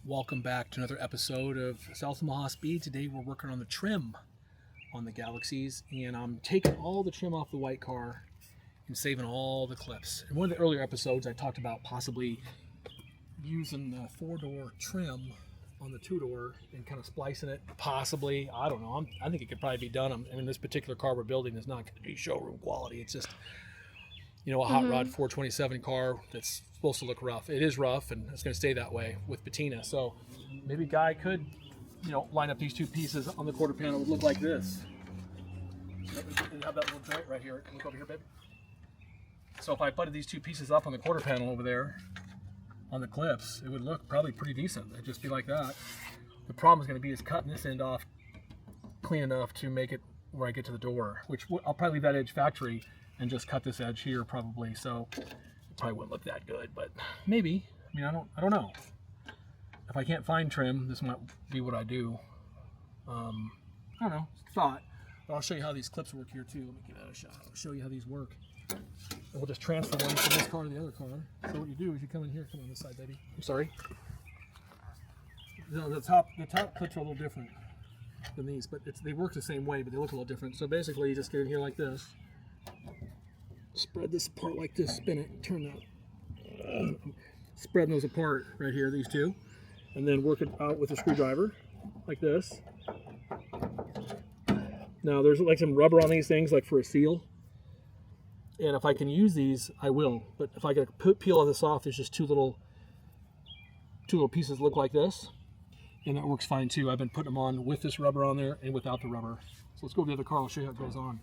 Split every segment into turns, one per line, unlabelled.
Welcome back to another episode of South Omaha Speed. Today we're working on the trim on the Galaxies, and I'm taking all the trim off the white car and saving all the clips. In one of the earlier episodes, I talked about possibly using the 4-door trim on the 2-door and kind of splicing it. Possibly, I don't know. I think it could probably be done. I mean, this particular car we're building is not going to be showroom quality. It's just, a hot rod 427 car that's supposed to look rough. It is rough, and it's going to stay that way with patina. So maybe Guy could, line up these two pieces on the quarter panel. It would look like this. And have that little joint right here. Look over here, baby. So if I butted these two pieces up on the quarter panel over there on the clips, it would look probably pretty decent. It'd just be like that. The problem is going to be cutting this end off clean enough to make it where I get to the door, which I'll probably leave that edge factory and just cut this edge here probably. So it probably wouldn't look that good, but maybe. I mean, I don't know. If I can't find trim, this might be what I do. I don't know. Thought. But I'll show you how these clips work here too. Let me give that a shot. I'll show you how these work. And we'll just transfer one from this car to the other car. So what you do is you come in here. Come on this side, baby. I'm sorry. No, the top clips are a little different than these, but they work the same way, but they look a little different. So basically, you just get in here like this. Spread this apart like this. Spin it. Turn that. Spread those apart right here. These two, and then work it out with a screwdriver like this. Now there's like some rubber on these things, like for a seal. And if I can use these, I will. But if I can peel all this off, there's just two little pieces that look like this. And that works fine too. I've been putting them on with this rubber on there and without the rubber. So let's go to the other car. I'll show you how it goes on.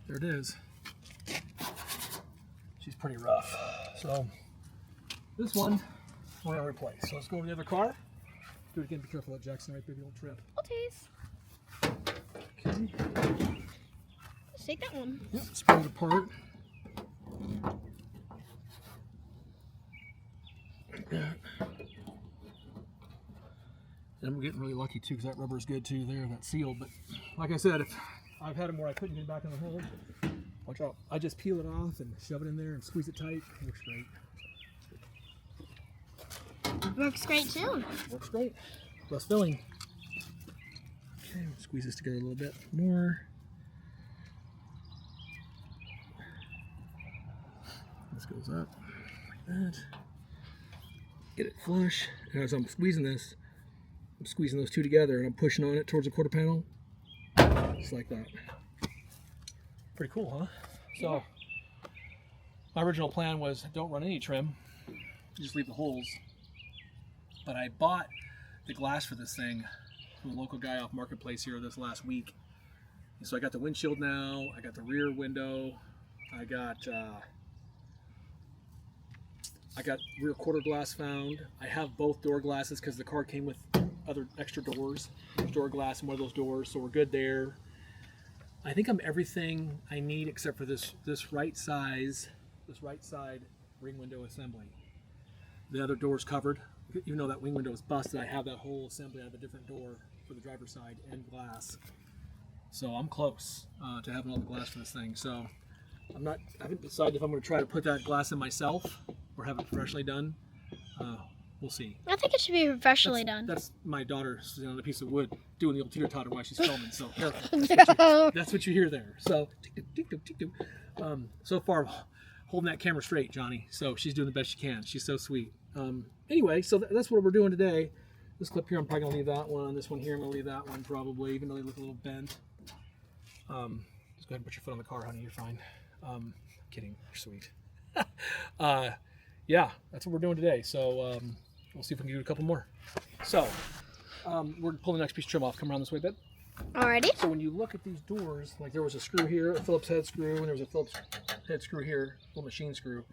There it is. She's pretty rough. So this one we're gonna replace. So let's go to the other car. Do it again. Be careful, that Jackson right, baby, don't trip.
Okay. Let's take that one.
Yep. Spread it apart. Like that. And we're getting really lucky too, because that rubber is good too. There, that sealed. But like I said, if I've had them where I couldn't get it back in the hole. Watch out. I just peel it off and shove it in there and squeeze it tight. It works great.
Works great too.
Works great. Less filling. Okay, squeeze this together a little bit more. This goes up like that. Get it flush. And as I'm squeezing this, I'm squeezing those two together and I'm pushing on it towards the quarter panel. Just like that. Pretty cool, huh? So, my original plan was don't run any trim, just leave the holes. But I bought the glass for this thing from a local guy off Marketplace here this last week. And so I got the windshield now, I got the rear window, I got rear quarter glass found. I have both door glasses because the car came with other extra doors. There's door glass in one of those doors, so we're good there. I think I'm everything I need except for this right side ring window assembly. The other door's covered. Even though that wing window is busted, I have that whole assembly. I have a different door for the driver's side and glass. So I'm close to having all the glass for this thing. So I haven't decided if I'm going to try to put that glass in myself or have it professionally done. We'll see.
I think it should be professionally done.
That's my daughter sitting on a piece of wood doing the old teeter-totter while she's filming, so careful. That's what you hear there. So, so far, holding that camera straight, Johnny. So she's doing the best she can. She's so sweet. Anyway, so that's what we're doing today. This clip here, I'm probably going to leave that one. This one here, I'm going to leave that one probably, even though they look a little bent. Just go ahead and put your foot on the car, honey. You're fine. Kidding. You're sweet. Yeah, that's what we're doing today. So we'll see if we can do a couple more. So we're pulling the next piece of trim off. Come around this way, babe.
Alrighty.
So when you look at these doors, like there was a screw here, a Phillips head screw, and there was a Phillips head screw here, a little machine screw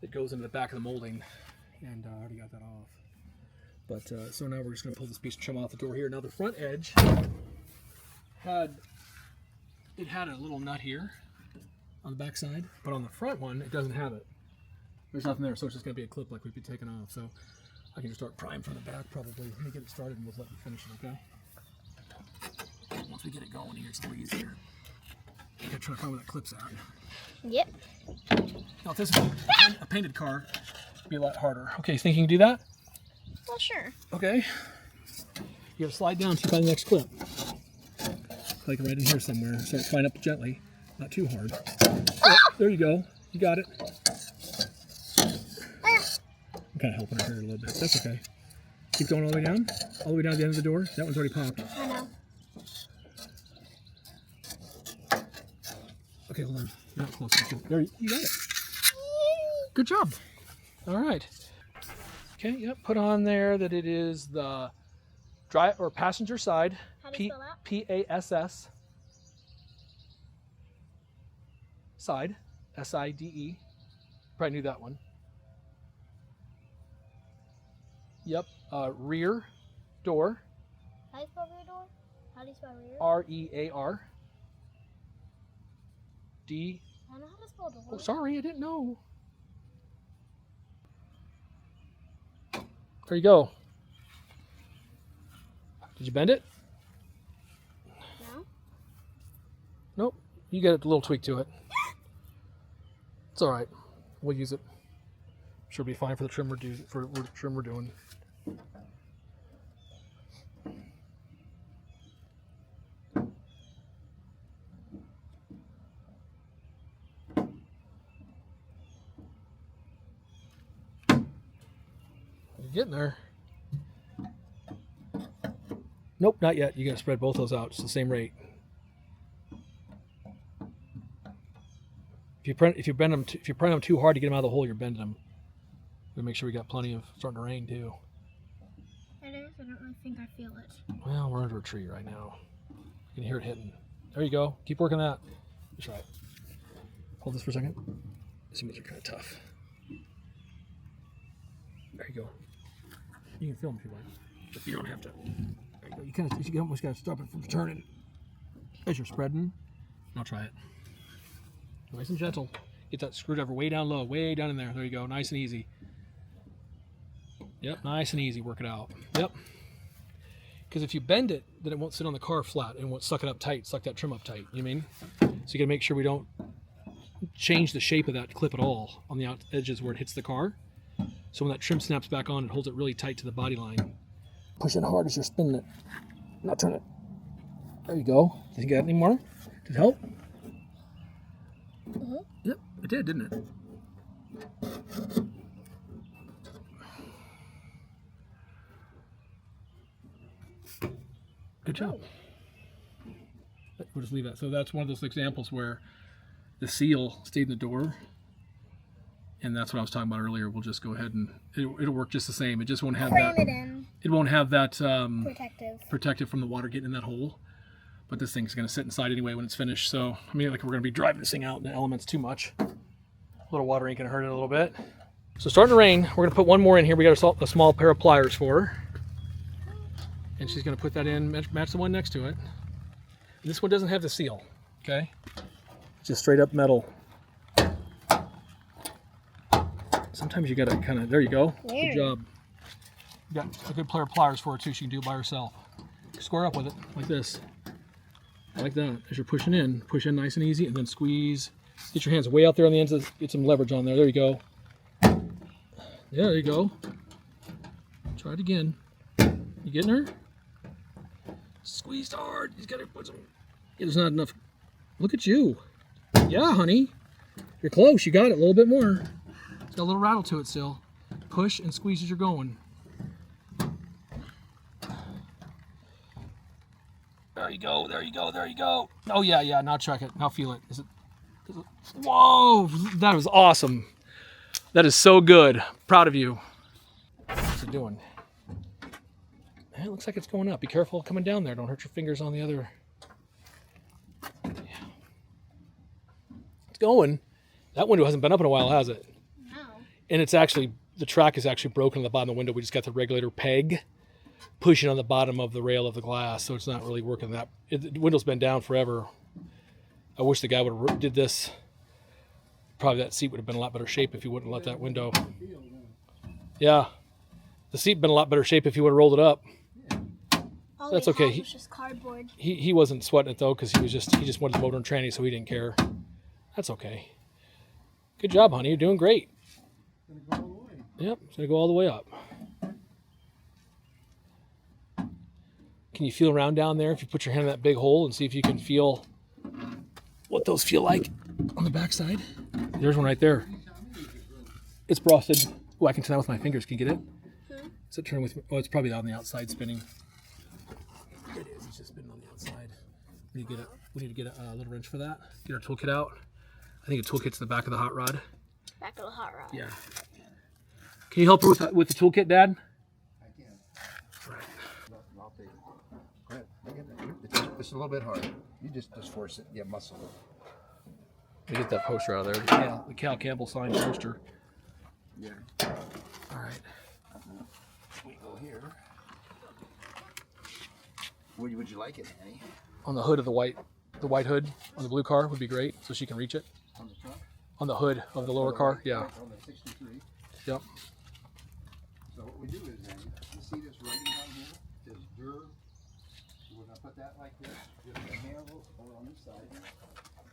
that goes into the back of the molding. And I already got that off. But so now we're just going to pull this piece of trim off the door here. Now the front edge had a little nut here on the back side, but on the front one it doesn't have it. There's nothing there, so it's just going to be a clip like we've been taking off. So I can just start prying from the back probably. Let me get it started and we'll let you finish it, okay? Once we get it going here, it's a little easier. I gotta try to find where that clip's at.
Yep.
Now if this is a painted car, it'd be a lot harder. Okay, you think you can do that?
Well, sure.
Okay. You gotta slide down to find the next clip. Like right in here somewhere. Start sliding up gently, not too hard. Oh, there you go. You got it. I'm kind of helping her here a little bit. That's okay. Keep going all the way down. All the way down to the end of the door. That one's already popped.
I know.
Okay, hold on. You're not close. There, you got it. Good job. All right. Okay, yep. Put on there that it is the drive or passenger side.
How do you spell that?
PASS side. SIDE. Probably knew that one. Yep. Rear door.
How do you spell rear door? How do you spell rear?
REAR. D.
I know how to spell door.
Oh, sorry, I didn't know. There you go. Did you bend it?
No.
Nope. You get a little tweak to it. It's all right. We'll use it. Sure, be fine for the trim we're doing. You're getting there. Nope, not yet. You got to spread both those out. It's the same rate. If you bend them too hard to get them out of the hole, you're bending them. We make sure we got plenty of starting to rain too.
It is. I don't really think I feel it.
Well, we're under a tree right now. You can hear it hitting. There you go. Keep working that. That's right. Hold this for a second. Some of these are kind of tough. There you go. You can film if you like, but you don't have to. There you go. You almost got to stop it from turning as you're spreading. I'll try it. Nice and gentle. Get that screwdriver way down low, way down in there. There you go. Nice and easy. Yep, nice and easy. Work it out. Yep. Because if you bend it, then it won't sit on the car flat and won't suck it up tight, suck that trim up tight. You know what I mean? So you got to make sure we don't change the shape of that clip at all on the out edges where it hits the car. So when that trim snaps back on, it holds it really tight to the body line. Push it hard as you're spinning it. Now turn it. There you go. Did you get any more? Did it help?
Mm-hmm.
Yep, it did, didn't it? Good job. We'll just leave that. So that's one of those examples where the seal stayed in the door. And that's what I was talking about earlier. We'll just go ahead and it'll work just the same. It just won't have
Frame it in.
It won't have that
Protective
from the water getting in that hole. But this thing's going to sit inside anyway when it's finished. So I mean, like we're going to be driving this thing out in the elements too much. A little water ain't going to hurt it a little bit. So starting to rain. We're going to put one more in here. We got a small pair of pliers for her, and she's going to put that in, match the one next to it. And this one doesn't have the seal. Okay, it's just straight up metal. Sometimes you gotta kind of, there you go. Good job. You got a good pair of pliers for her too. She can do it by herself. Square up with it like this, like that. As you're pushing in, push in nice and easy, and then squeeze. Get your hands way out there on the ends. Get some leverage on there. There you go. Yeah, there you go. Try it again. You getting her? Squeezed hard. You gotta put some. Yeah, there's not enough. Look at you. Yeah, honey. You're close. You got it. A little bit more. It's got a little rattle to it still. Push and squeeze as you're going. There you go, there you go, there you go. Oh yeah, now check it, now feel it. Is it, whoa, that was awesome. That is so good, proud of you. What's it doing? It looks like it's going up. Be careful coming down there, don't hurt your fingers on the other. It's going. That window hasn't been up in a while, has it? And it's actually, the track is actually broken on the bottom of the window. We just got the regulator peg pushing on the bottom of the rail of the glass, so it's not really working that. The window's been down forever. I wish the guy would have did this probably that seat would have been in a lot better shape if you wouldn't let that window. Yeah, the seat been in a lot better shape if you would have rolled it up.
All
That's
they
okay.
had was just cardboard.
He wasn't sweating it though, because he just wanted the motor and tranny, so he didn't care. That's okay. Good job, honey. You're doing great. Yep, it's gonna go all the way up. Can you feel around down there if you put your hand in that big hole and see if you can feel what those feel like on the backside? There's one right there. It's frosted. Oh, I can turn that with my fingers. Can you get it? Is it turning with? Oh, it's probably on the outside spinning. It is. It's just spinning on the outside. We need to get a little wrench for that. Get our toolkit out. I think a toolkit's in the back of the hot rod.
Back of the hot rod.
Yeah. Can you help her with the toolkit, Dad?
I can. Right. I'll take it. Go ahead. It's a little bit hard. You just force it. Yeah, muscle it.
Let me get that poster out of there. Yeah, the Cal Campbell signed poster.
Yeah.
All right.
We go here. Where would you like it, Annie?
On the hood of the white hood on the blue car would be great, so she can reach it.
On the trunk?
On the hood of the lower car, yeah.
On the 63.
Yep.
So what we do is, Annie, you see this writing on here? It says "dur." We're gonna put that like this. Just the handle over on this side,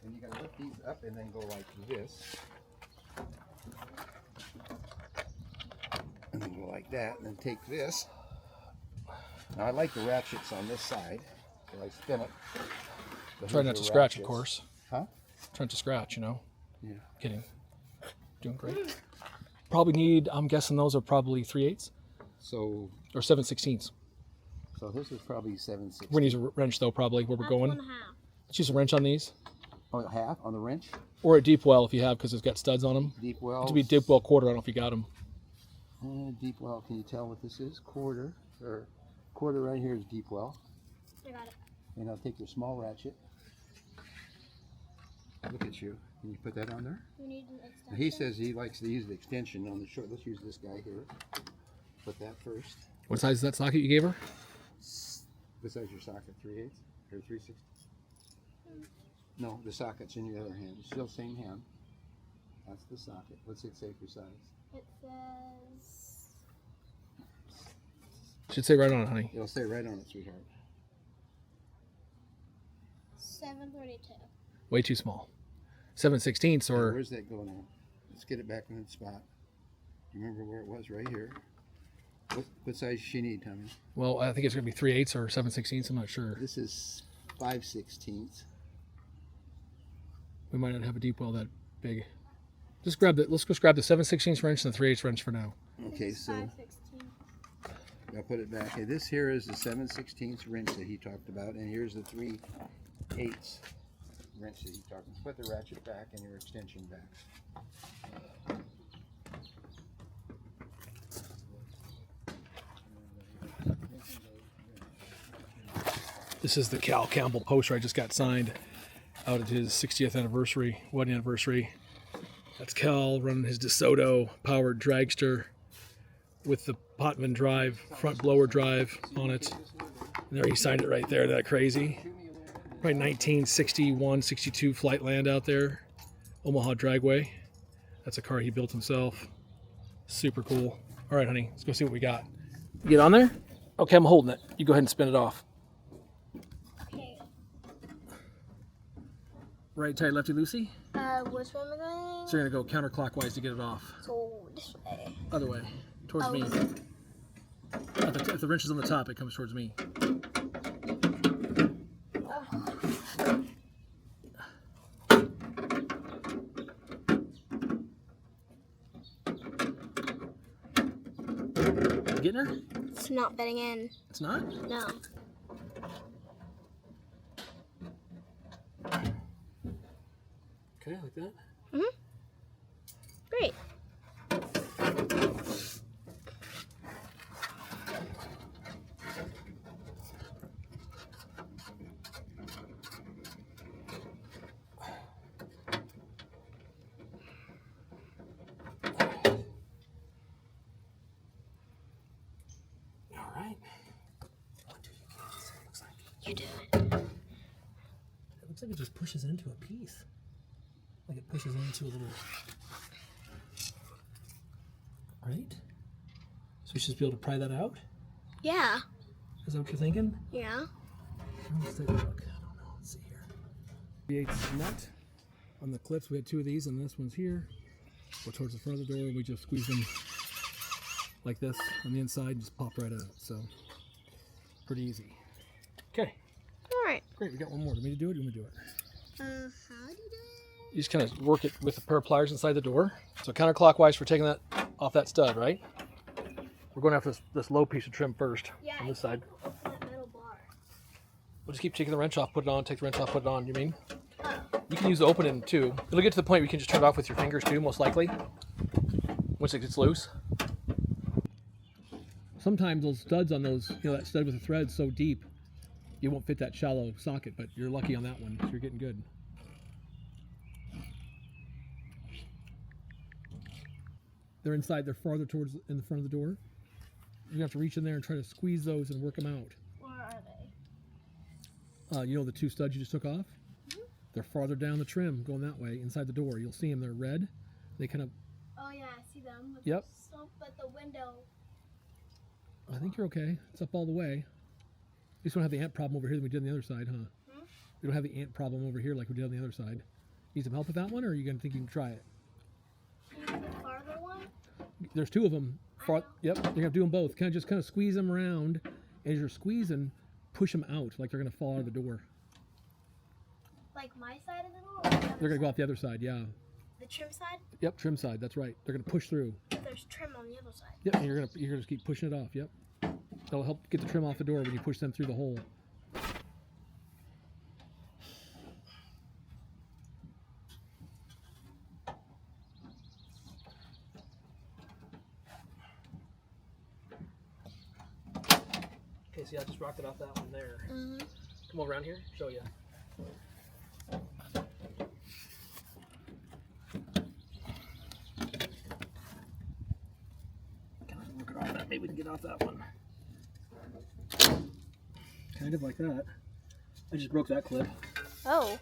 and you gotta lift these up and then go like this, and then go like that, and then take this. Now I like the ratchets on this side. So I spin it.
Try not to scratch, of course.
Huh?
Trying to scratch, you know.
Yeah.
Kidding. Doing great. Probably need, I'm guessing those are probably 3/8
So
or 7/16.
So this is probably 7/16.
We're gonna use a wrench though, probably where we're going.
1.5.
Let's use a wrench on these,
Oh, half on the wrench.
or a deep well if you have, because it's got studs on them.
Deep well.
To be deep well quarter. I don't know if you got them.
Deep well. Can you tell what this is? Quarter right here is deep well.
I got it.
And now take your small ratchet. Look at you. Can you put that on there?
We need an extension.
He says he likes to use the extension on the short. Let's use this guy here. Put that first.
What size is that socket you gave her?
What size your socket? 3/8 or 3/16? No, the socket's in your other hand. It's still same hand. That's the socket. What's it say for size?
It says
Should say right on it, honey.
It'll say right on it, sweetheart.
732.
Way too small. 7/16
Hey,
or
where's that going on? Let's get it back in its spot. You remember where it was? Right here. What size does she need, Tommy?
well, I think it's gonna be 3/8 or 7/16. I'm not sure.
This is 5/16.
We might not have a deep well that big. Just grab the. Let's just grab the 7/16 wrench and the 3/8 wrench for now.
Okay, so
5/16.
I'll put it back. Okay, this here is the 7/16 wrench that he talked about, and here's the 3/8 wrench that he talked about. Put the ratchet back and your extension back.
This is the Cal Campbell poster I just got signed out at his 60th anniversary, wedding anniversary. That's Cal running his DeSoto powered dragster with the Potman drive, front blower drive on it. And there he signed it right there. That crazy. Probably 1961, 62 Flightland out there. Omaha Dragway. That's a car he built himself. Super cool. All right, honey, let's go see what we got. You get on there? Okay, I'm holding it. You go ahead and spin it off.
Okay.
Right, tight, lefty, loosey.
Which way am I going?
So you're gonna go counterclockwise to get it off.
So this way.
Other way, towards me. If the wrench is on the top, it comes towards me. You getting her?
It's not bedding in.
It's not?
No.
Okay, like that.
Great.
All right.
You do it.
It looks like it just pushes it into a piece. Like it pushes into a little, right? So we should be able to pry that out?
Yeah.
Is that what you're thinking?
Yeah.
Let's take a look. I don't know. Let's see here. Creates a nut on the clips. We had 2 of these, and this one's here. Go towards the front of the door, and we just squeeze them like this on the inside and just pop right out. So, pretty easy. Okay.
All right.
Great. We got one more. Do you want me to do it? Or do you want me to do it?
How do you do it?
You just kind of work it with a pair of pliers inside the door. So counterclockwise, we're taking that off that stud, right? We're going after this low piece of trim first on this side.
That metal bar.
We'll just keep taking the wrench off, put it on, take the wrench off, put it on, you mean? You can use the open end too. It'll get to the point where you can just turn it off with your fingers too, most likely, once it gets loose. Sometimes those studs on those, that stud with the thread so deep, you won't fit that shallow socket, but you're lucky on that one, so you're getting good. They're inside, they're farther towards in the front of the door. You have to reach in there and try to squeeze those and work them out.
Where are they?
You know the 2 studs you just took off? Mm-hmm. They're farther down the trim, going that way, inside the door. You'll see them, they're red. They kind of...
Oh yeah, I see them.
Yep.
But the window...
I think you're okay. It's up all the way. We just don't have the ant problem over here that we did on the other side, huh? Hmm? We don't have the ant problem over here like we did on the other side. Need some help with that one, or are you going to think you can try it?
The farther one?
There's 2 of them. Yep, you're going to do them both. Kind of squeeze them around. As you're squeezing, push them out like they're going to fall out of the door.
Like my side of the door? Or the other
They're going to go
side?
out the other side, yeah.
The trim side?
Yep, trim side, that's right. They're going to push through.
But there's trim on the other side.
Yep, and you're going to just keep pushing it off, yep. That'll help get the trim off the door when you push them through the hole. Okay, see, I just rocked it off that one there.
Mm-hmm.
Come over around here, show you. Work it off that. Maybe we can get off that one. Kind of like that. I just broke that clip.
Oh.
So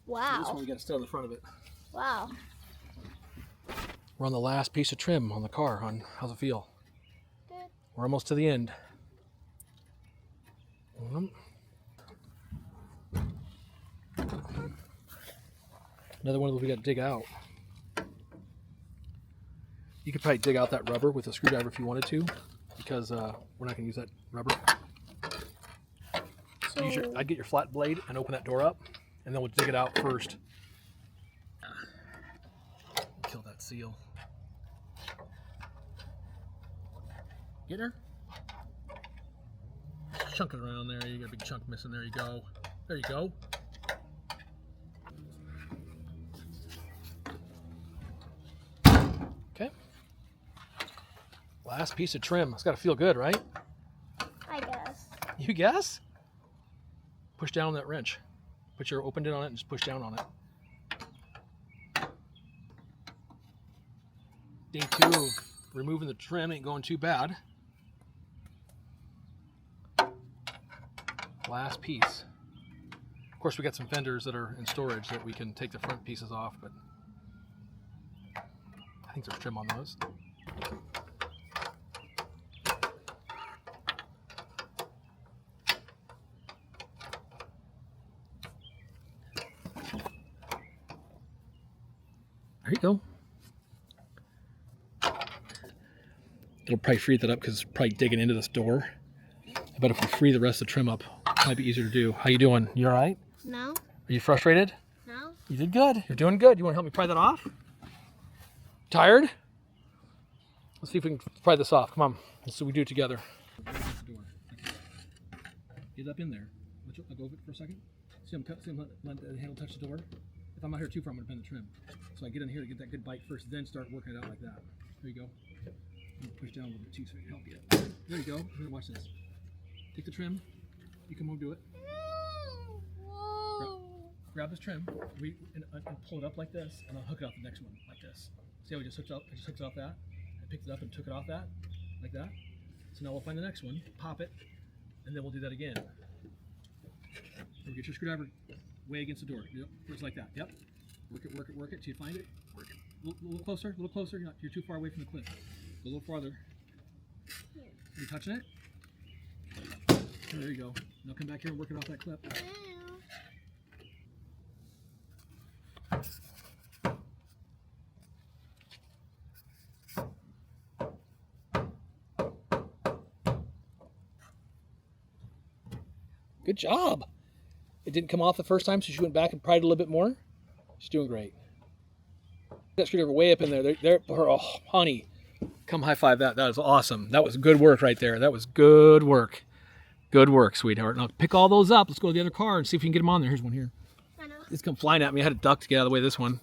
Wow.
this one we got to stay on the front of it.
Wow.
We're on the last piece of trim on the car, hon. How's it feel?
Good.
We're almost to the end. Another one that we got to dig out. You could probably dig out that rubber with a screwdriver if you wanted to, because we're not going to use that rubber.
So,
I'd get your flat blade and open that door up, and then we'll dig it out first. Kill that seal. Get her? Chunk it around there. You got a big chunk missing. There you go. There you go. Okay. Last piece of trim. It's got to feel good, right?
I guess.
You guess? Push down on that wrench. Put your open end on it and just push down on it. Day 2 of removing the trim ain't going too bad. Last piece. Of course, we got some fenders that are in storage that we can take the front pieces off, but I think there's trim on those. There you go. It'll probably free that up because it's probably digging into this door. I bet if we free the rest of the trim up, it might be easier to do. How you doing? You all right?
No.
Are you frustrated?
No.
You did good. You're doing good. You want to help me pry that off? Tired? Let's see if we can pry this off. Come on. Let's see what we do it together. Get up in there. Let go of it for a second. See him let the handle touch the door. If I'm out here too far, I'm going to bend the trim. So I get in here to get that good bite first, then start working it out like that. There you go. Push down a little bit too so I can help you. There you go. Here, watch this. Take the trim. You can do it. Grab this trim and pull it up like this, and I'll hook it off the next one like this. See how we just hooked it up? I just hooked it off that. I picked it up and took it off that, like that. So now we'll find the next one, pop it, and then we'll do that again. So get your screwdriver way against the door. Yep, just like that. Yep. Work it, work it till you find it. Work it. A little closer, a little closer. You're too far away from the clip. A little farther. Are you touching it? There you go. Now come back here and work it off that clip. Good job. It didn't come off the first time, so she went back and pried it a little bit more. She's doing great. That screwdriver way up in there. Oh, honey, come high five that. That was awesome. That was good work right there. That was good work. Good work, sweetheart. Now pick all those up. Let's go to the other car and see if we can get them on there. Here's one here.
I know.
It's come flying at me. I had to duck to get out of the way of this one.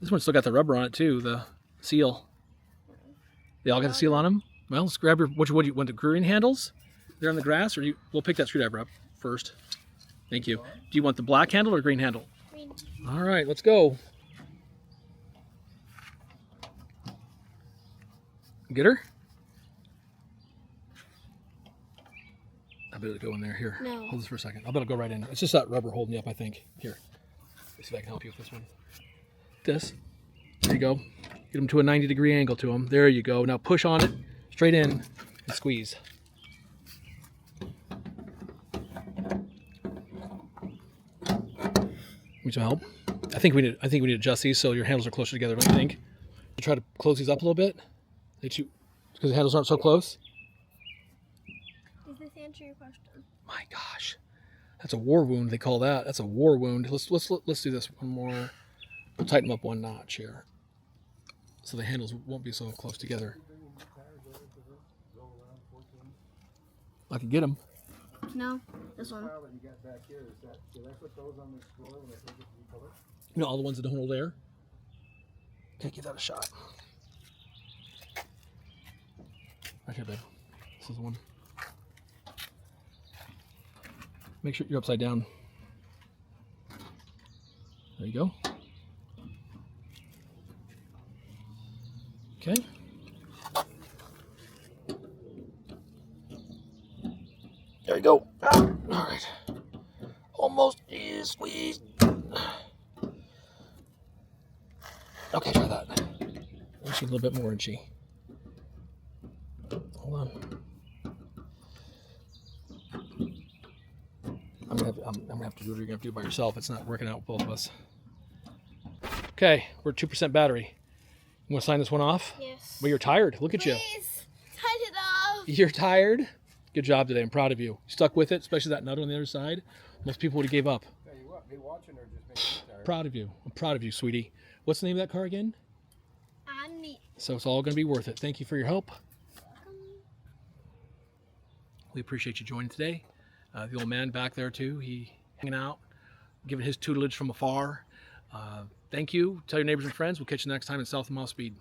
This one's still got the rubber on it too, the seal. They all got the seal on them? Well, let's grab your, what do you want, the green handles? They're on the grass, or we'll pick that screwdriver up first. Thank you. Do you want the black handle or green handle?
Green.
All right, let's go. Get her? I better go in there. Here,
No.
hold this for a second. I better go right in. It's just that rubber holding you up, I think. Here, let's see if I can help you with this one. This. There you go. Get them to a 90-degree angle to them. There you go. Now push on it, straight in, and squeeze. Need some help? I think we need to adjust these so your handles are closer together. Don't you think? You try to close these up a little bit. Because the handles aren't so close.
Does this answer your question?
My gosh, that's a war wound. They call that. That's a war wound. Let's do this one more. We'll tighten them up one notch here, so the handles won't be so close together. I can get them.
No, this one.
You know, all the ones that don't hold air. Okay, give that a shot. Right here, babe. This is the one. Make sure you're upside down. There you go. Okay. There you go. All right. Almost is squeezed. Okay, try that. She's a little bit more, isn't she? Hold on. I'm gonna have to do what you're gonna have to do by yourself. It's not working out with both of us. Okay, we're at 2% battery. You want to sign this one off?
Yes.
Well, you're tired. Look at you.
Please, tighten it off.
You're tired? Good job today. I'm proud of you. You stuck with it, especially that nut on the other side. Most people would have gave up.
Me watching her just makes me tired.
Proud of you. I'm proud of you, sweetie. What's the name of that car again?
On me.
So it's all going to be worth it. Thank you for your help. We appreciate you joining today. The old man back there too, he hanging out, giving his tutelage from afar. Thank you. Tell your neighbors and friends. We'll catch you next time in South Omaha Speed.